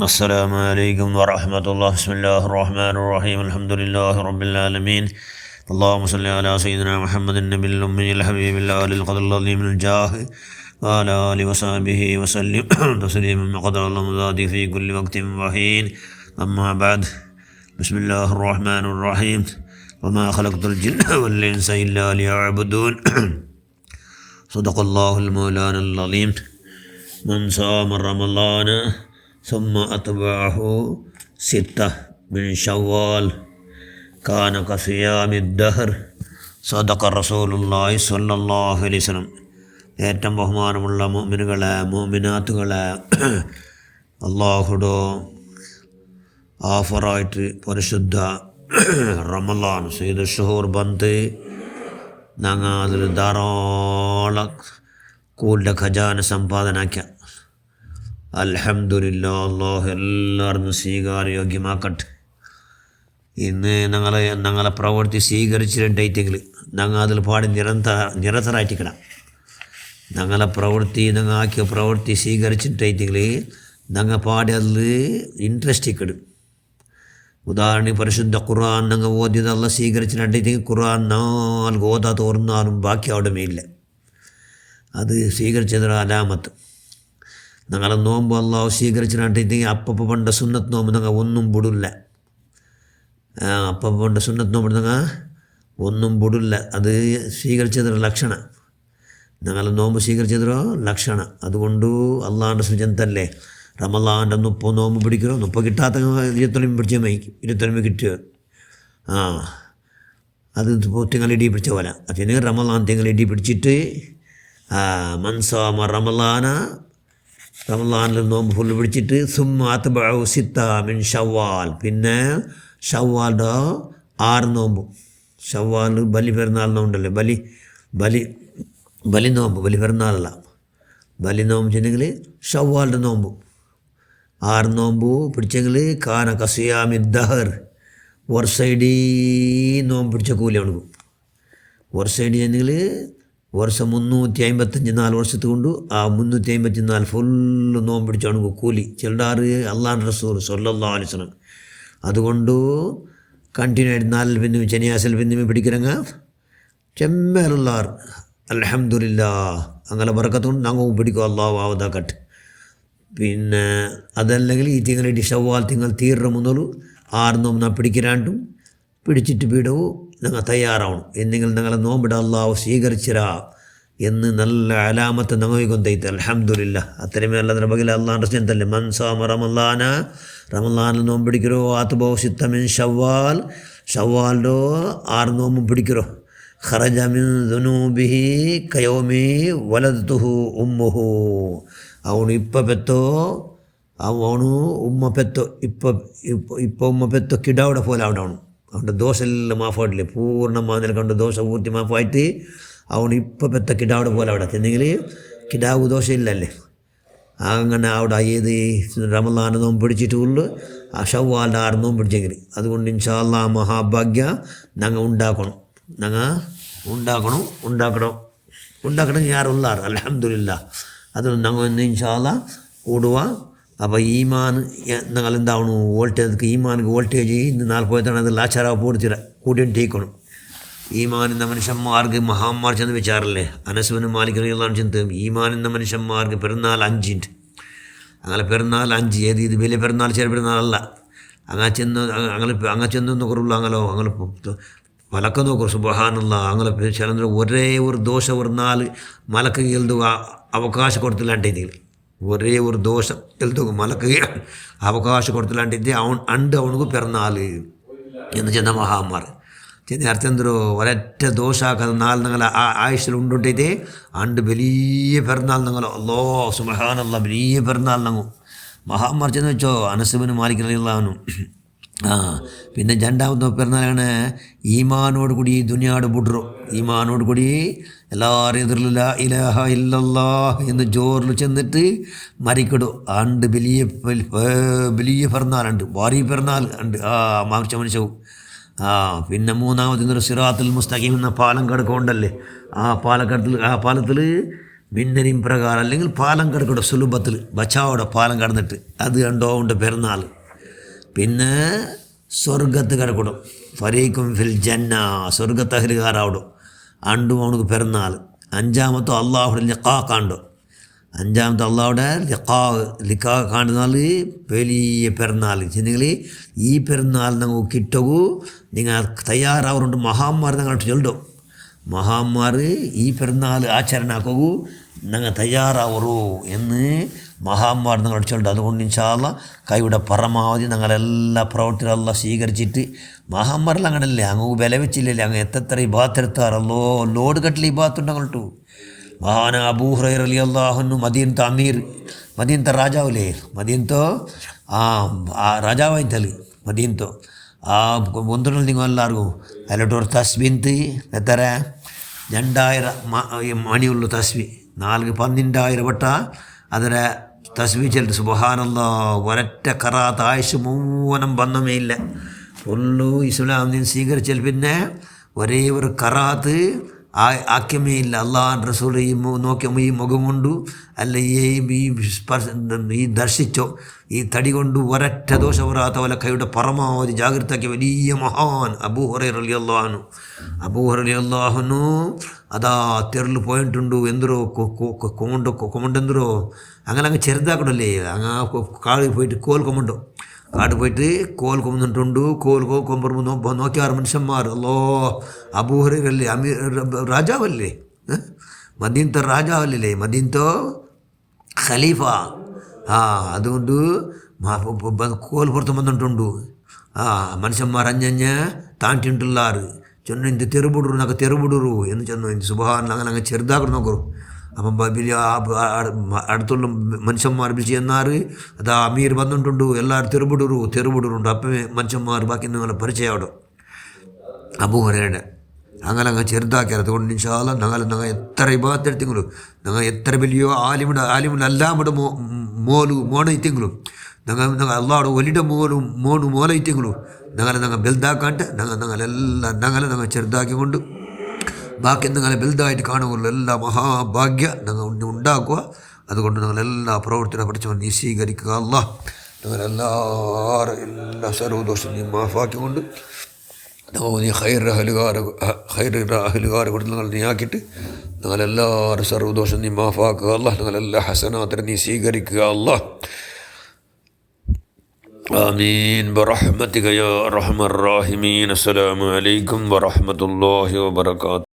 السلام عليكم ورحمة الله. بسم الله الرحمن الرحيم. الحمد لله رب العالمين. اللهم صل على سيدنا محمد النبي الأمي الحبيب العالي القدر العظيم الجاه وعلى آله وصحبه وسلم تسليما بقدر الله في كل وقت وحين. أما بعد، بسم الله الرحمن الرحيم. وما خلقت الجن والإنس إلا ليعبدون. صدق الله المولانا العظيم. من صام رمضان ثم أتبعه ستة من شوال كان كصيام الدهر. صدق رسول الله صلى الله عليه وسلم. ഏറ്റവും ബഹുമാനമുള്ള മുഅ്മിനുകളെ, മുഅ്മിനാത്തുകളെ, അള്ളാഹുടെ ആഫറായിട്ട് പരിശുദ്ധ റമളാൻ സയ്യിദ് ഷുഹൂർ ಬಂದು ഞങ്ങൾ അതിൽ ധാരാളം കൂലിൻ്റെ ഖജാന സമ്പാദനാക്കിയ അൽഹംദുലില്ലാ. അല്ലാഹു എല്ലാവരും സ്വീകാര്യോഗ്യമാക്കട്ടെ. ഇന്ന് ഞങ്ങളെ പ്രവൃത്തി സ്വീകരിച്ചിട്ടുണ്ടെങ്കിൽ ഞങ്ങൾ അതിൽ പാടി നിരന്തരായിട്ടിക്കണം. ഞങ്ങളെ പ്രവൃത്തി ഞങ്ങൾ ആക്കിയ പ്രവൃത്തി സ്വീകരിച്ചിട്ടുണ്ടെങ്കിൽ ഞങ്ങൾ പാടി അതിൽ ഇൻട്രസ്റ്റ് ഇക്കിടും. ഉദാഹരണ പരിശുദ്ധ ഖുർആൻ ഞങ്ങൾ ഓതിയതല്ല സ്വീകരിച്ചിട്ടുണ്ടെങ്കിൽ ഖുർആൻ 4 ഓതാത്ത ഓർന്നാലും ബാക്കി അവിടെ മേയില്ല. അത് സ്വീകരിച്ചതൊരു അലാമത്ത്. ഞങ്ങളെ നോമ്പ് അള്ളാഹു സ്വീകരിച്ചിട്ടുണ്ടെങ്കിൽ അപ്പപ്പോൾ പണ്ട സുന്നത്ത് നോമ്പ് ഞങ്ങൾ ഒന്നും വിടില്ല. അപ്പം പണ്ട സുന്നത്ത് നോമ്പ് ഞങ്ങൾ ഒന്നും വിടില്ല. അത് സ്വീകരിച്ചതൊരു ലക്ഷണം. ഞങ്ങളെ നോമ്പ് സ്വീകരിച്ചതൊരു ലക്ഷണം. അതുകൊണ്ട് അള്ളാഹിൻ്റെ സുജന്തല്ലേ റമളാൻ്റെ 30 നോമ്പ് പിടിക്കണോ. 30 കിട്ടാത്ത 29 പിടിച്ചാൽ മതിക്കും. 29 കിട്ടുക. അത് തിങ്ങളിടി പിടിച്ച പോലെ. അതിന് റമളാൻ തിങ്ങളിടി പിടിച്ചിട്ട് മൻസാമ റമളാനിൽ നോമ്പ് ഫുള്ള് പിടിച്ചിട്ട് സുമ്മ അത്ബഉ സിത്ത മിൻ ഷവ്വാൽ. പിന്നെ ഷവ്വാലിൻ്റെ 6 നോമ്പും. ഷവ്വാൽ ബലി പെരുന്നാൾ നോമ്പുണ്ടല്ലേ, ബലി നോമ്പ്, ബലി പെരുന്നാളല്ല, ബലി നോമ്പ് വെച്ചിട്ടുണ്ടെങ്കിൽ ഷവ്വാലിൻ്റെ നോമ്പും 6 നോമ്പ് പിടിച്ചെങ്കിൽ കാന കസിയാമി ദഹർ. ഒരു സൈഡീ നോമ്പ് പിടിച്ച കൂലി അവനക്കും. ഒരു സൈഡ് ചെന്നെങ്കിൽ വർഷം 355 വർഷത്ത് കൊണ്ട് ആ 354 ഫുള്ള് നോമ്പ് പിടിച്ചവനക്ക് കൂലി. ചിലടാറ് അള്ളാഹുവിൻ്റെ റസൂൽ സ്വല്ലല്ലാഹു അലൈഹി വസല്ലം. അതുകൊണ്ട് കണ്ടിന്യൂ ആയിട്ട് 4 പിന്നെ ശനിയാഴ്ച പിന്നെ പിടിக்கிறങ്ങ ചെമ്മേലുള്ളാർ അൽഹംദുലില്ലാ. അങ്ങനെ ബറക്കത്തുകൊണ്ട് ഞങ്ങൾ പിടിക്കും. അള്ളാഹു ആവതാക്കട്ടെ. പിന്നെ അതല്ലെങ്കിൽ ഈ തിങ്കളായിട്ട് ഷവ്വാൽ തിങ്കൾ തീർന്ന മുതൽ 6 നോമ്പ് പിടിക്കാണ്ടും പിടിച്ചിട്ട് വിടവും ഞങ്ങൾ തയ്യാറാവണം. എന്നെങ്കിലും ഞങ്ങളെ നോമ്പിട അള്ളാഹു സ്വീകരിച്ചിരാ എന്ന് നല്ല അലാമത്ത് ഞങ്ങൾ കൊന്തൈത്ത്. അൽഹംദുലില്ലാ. അത്രയുമേ അല്ലാതെ ബഗില അള്ളാഹിൻ്റെ സ്നേഹത്തല്ലേ. മൻസാമ റമളാനിൽ നോമ്പ് പിടിക്കരോ. അത്ബഉ സിത്ത മിൻ ഷവ്വാൽ. ഷവ്വാലിൻ്റെ 6 നോമ്പ് പിടിക്കരോ. ഖറജ മിൻ ദുനൂബിഹി കയൗമി വലദതുഹു ഉമ്മുഹു. അവನು പെത്തോ അവನು ഉമ്മ പെത്തോ ഇപ്പം ഉമ്മ പെത്തോ കിടാവിടെ പോലെ അവിടെ അവನು. അവൻ്റെ ദോഷമെല്ലാം മാഫായിട്ടില്ലേ, പൂർണ്ണമായ നിലക്കൊണ്ട് ദോഷ പൂർത്തി മാഫായിട്ട് അവന് പെത്ത കിടാവിടെ പോലെ അവിടെ ചെന്നെങ്കിൽ കിടാവ് ദോഷമില്ലല്ലേ. അങ്ങനെ അവിടെ ഏത് റമളാൻ നോമ്പ് പിടിച്ചിട്ടുള്ളൂ ആ ഷവ്വാലിൻ്റെ 6 നോമ്പ് പിടിച്ചെങ്കിൽ. അതുകൊണ്ട് ഇൻഷാ അല്ലാഹ് മഹാഭാഗ്യ ഞങ്ങൾ ഉണ്ടാക്കണം യാറുള്ളാർ. അൽഹംദുലില്ലാ. അത് ഞങ്ങൾ ഇന്ന് ഇൻഷാ അല്ലാഹ് കൂടുക. അപ്പോൾ ഈമാൻ ഞങ്ങൾ എന്താവണം, വോൾട്ടേജ് ഈമാനിക്ക് വോൾട്ടേജ് ഇന്ന് 40 അത് ലാച്ചാറാവ് പൂർത്തിര കൂട്ടിയിട്ട് ടീക്കണം. ഈമാനിന്ന മനുഷ്യന്മാർക്ക് മഹാന്മാർ ചെന്ന് വെച്ചാറല്ലേ. അനസ് ബിൻ മാലിക് റളിയല്ലാഹു അൻഹു ചെന്ന് ഈമാനിന്ന മനുഷ്യന്മാർക്ക് പെരുന്നാൾ 5 ഉണ്ട്. അങ്ങനെ പെരുന്നാൾ 5 ഏത് ഇത് വലിയ പെരുന്നാൾ ചെറിയ പെരുന്നാളല്ല. അങ്ങനെ ചെന്ന് നോക്കുള്ളൂ. അങ്ങനെ മലക്ക് നോക്കൂ. സുബ്ഹാനല്ലാഹ്. അങ്ങനെ ചില ഒരേ ഒരു ദോഷം ഒരു 4 മലക്ക് എഴുതുക അവകാശം കൊടുത്തില്ലാണ്ടിരിക്കും. ഒരേ ഒരു ദോഷം എഴുതുക മലക്ക് അവകാശം കൊടുത്തില്ലാണ്ടിട്ട് അവനക്ക് പിറന്നാൾ എന്ന് ചെന്ന മഹാന്മാർ ചെന്ന് അർത്ഥന്തരോ ഒരൊറ്റ ദോഷാക്കാതെ 4 നിങ്ങൾ ആയുഷിൽ ഉണ്ടിട്ടേ വലിയ പിറന്നാൾ നിങ്ങൾ അല്ലാഹു സുബ്ഹാനല്ലാഹ് വലിയ പിറന്നാൾ ഞങ്ങൾ മഹാന്മാർ ചെന്ന് വെച്ചോ. അനസ് ബിൻ മാലിക് റളിയല്ലാഹു അൻഹു. പിന്നെ രണ്ടാമത്തെ പിറന്നാളാണ് ഈമാനോട് കൂടി ദുനിയാട് ബുഡ്റോ. ഈമാനോട് കൂടി എല്ലാവരും എതിർല ലാ ഇലാഹ ഇല്ലല്ലാഹ് എന്ന് ജോറിൽ ചെന്നിട്ട് മരിക്കടോ. വലിയ പിറന്നാളുണ്ട്, ഭാരി പിറന്നാൾ ഉണ്ട്. മനുഷ്യവും പിന്നെ മൂന്നാമത് സിറാത്തുൽ മുസ്തഖീം എന്ന പാലം കിടക്കൊണ്ടല്ലേ. ആ പാലത്തിൽ മിന്നരിയും പ്രകാരം അല്ലെങ്കിൽ പാലം കിടക്കട്ടെ സുലഭത്തിൽ ബച്ചാവോടെ പാലം കടന്നിട്ട് അത് കണ്ടോ ഉണ്ട് പെരുന്നാൾ. പിന്നെ സ്വർഗത്ത് കിടക്കണം ഫരീഖും ഫിൽ ജന്ന സ്വർഗത്ത് അഹ്ലുകാരാവിടും അണ്ടും അവനക്ക് പെരുന്നാൾ. അഞ്ചാമത്തെ അള്ളാഹുടെ ലിഖാ കണ്ടു. അഞ്ചാമത്തെ അള്ളാഹുടെ ലിഖാ കാണുന്നാൽ വലിയ പെരുന്നാൾ. നിങ്ങൾ ഈ പെരുന്നാൾ നിങ്ങൾ കിട്ടകൂ നിങ്ങൾ തയ്യാറാവുന്നുണ്ട്. മഹാന്മാർ നിങ്ങളോട്ട് ചൊല്ലും. മഹാന്മാർ ഈ പെരുന്നാൾ ആചരണാക്കൂ നിങ്ങൾ തയ്യാറാവൂ എന്ന് മഹാന്മാർ നിങ്ങളോട് ചൊല്ലും. അതുകൊണ്ട് ഇൻഷാ അല്ലാഹ് കൈയുടെ പരമാവധി ഞങ്ങളെല്ലാ പ്രവർത്തനം സ്വീകരിച്ചിട്ട് മഹാന്മാരെല്ലാം അങ്ങനല്ലേ അങ്ങ് വില വെച്ചില്ലല്ലേ അങ്ങ് എത്ര ഈ ഭാഗത്തെടുത്താറല്ലോ ലോഡ് കെട്ടിൽ ഈ ഭാഗത്തുണ്ടങ്ങോട്ടു. മഹാന അബൂ ഹുറൈറ റളിയല്ലാഹു അൻഹു മദീനത്തെ അമീർ മദീനത്തെ രാജാവില്ലേ മദീനത്തോ രാജാവായിത്തല് മദീനത്തോ ഒന്നിനും നിങ്ങൾ എല്ലാവർക്കും അതിലോട്ടൊരു തസ്ബീന്ത് എത്ര 2000 മണിയുള്ള തസ്ബി 12,000 വട്ട അതിൽ തസ്ബി ചെല്ലിട്ട് സുബ്ഹാനല്ലാഹ് ഒരൊറ്റ ഖറാത്ത് ആയുഷ് മുഴുവനും ബന്ധമേ ഇല്ല. ഫുള്ളു ഇസ്ലാം സ്വീകരിച്ചാൽ പിന്നെ ഒരേ ഒരു ഖറാത്ത് ആക്യമേ ഇല്ല. അള്ളാഹ് റസൂൽ ഈ നോക്കിയ ഈ മുഖം കൊണ്ടു അല്ല ഈ ദർശിച്ചോ ഈ തടി കൊണ്ട് ഒരൊറ്റ ദോഷം വരാത്ത പോലെ കൈയുടെ പരമാവധി ജാഗ്രതയ്ക്ക് വലിയ മഹാൻ അബൂ ഹുറൈറ റളിയല്ലാഹു അൻഹു. അബൂ ഹുറൈറ റളിയല്ലാഹു അൻഹു അതാ തെറിൽ പോയിട്ടുണ്ടു എന്തോ കൊമണ്ടെന്തോ അങ്ങനെ അങ്ങ് ചെറുതാക്കണല്ലേ അങ്ങ് കാട് പോയിട്ട് കോൽ കൊമണ്ടോ കാട് പോയിട്ട് കോൽ കൊമ്പുന്നിട്ടുണ്ട്. കോൽ കൊമ്പുമ്പോൾ നോക്കിയാറ് മനുഷ്യന്മാർ അല്ലോ അബൂ ഹുറൈറല്ലേ അമീർ രാജാവല്ലേ മദീനത്തെ രാജാവല്ലേ മദീനത്തോ ഖലീഫ അതുകൊണ്ട് കോൽ പുറത്ത് വന്നിട്ടുണ്ട്. മനുഷ്യന്മാർ അഞ്ഞഞ്ഞ് താണ്ടിട്ടുള്ളാറ് ചെന്നു ഇന്ത് തെറുപിടു നക്ക് തെറുപിടു എന്ന് ചെന്നു ഇന്ത് സുബ്ഹാനല്ലാഹ് അങ്ങനെ അങ്ങ് ചെറുതാക്കണം നോക്കൂ. അപ്പം വലിയ അടുത്തുള്ള മനുഷ്യന്മാർ വിളിച്ച് ചെന്നാറ് അതാ അമീർ വന്നിട്ടുണ്ട് എല്ലാവരും തെറുപിടുണ്ട്. അപ്പം മനുഷ്യന്മാർ ബാക്കി നിങ്ങളെ പരിചയമാടും അബൂ ഹുറൈറയുടെ അങ്ങനെ അങ്ങ് ചെറുതാക്കിയത്. അതുകൊണ്ട് ഇൻഷാ അല്ലാഹ് ഞങ്ങൾ എത്ര ഇബാദത്തെടുത്തെങ്കിലും ഞങ്ങൾ എത്ര വലിയ ആലിമുടെ എല്ലാമുടെ മോണയിത്തെങ്കിലും ഞങ്ങൾ അള്ളാഹുടെ ഒലിയുടെ മോലയിത്തെങ്കിലും ഞങ്ങൾ ബെൽതാക്കാണ്ട് ഞങ്ങൾ ചെറുതാക്കിക്കൊണ്ട് ബാക്കി നിങ്ങളെ വലുതായിട്ട് കാണുകയുള്ളൂ എല്ലാ മഹാഭാഗ്യ ഞങ്ങൾ ഉണ്ടാക്കുക. അതുകൊണ്ട് ഞങ്ങളെല്ലാ പ്രവർത്തനം പഠിച്ചവൻ നീ സ്വീകരിക്കുക. അല്ലാഹ് ഞങ്ങളെല്ലാവരും എല്ലാ സർവദോഷം നീ മാഫാക്കിക്കൊണ്ട് നീ ഹൈറുകാർ കൊണ്ട് നിങ്ങൾ നീ ആക്കിയിട്ട് ഞങ്ങളെല്ലാവരും സർവദോഷം നീ മാഫാക്കുക. അല്ലാഹ് ഞങ്ങളെല്ലാ ഹസനാത്തിനെ നീ സ്വീകരിക്കുക. അല്ലാഹ് آمين برحمتك يا أرحم الراحمين. السلام عليكم ورحمة الله وبركاته.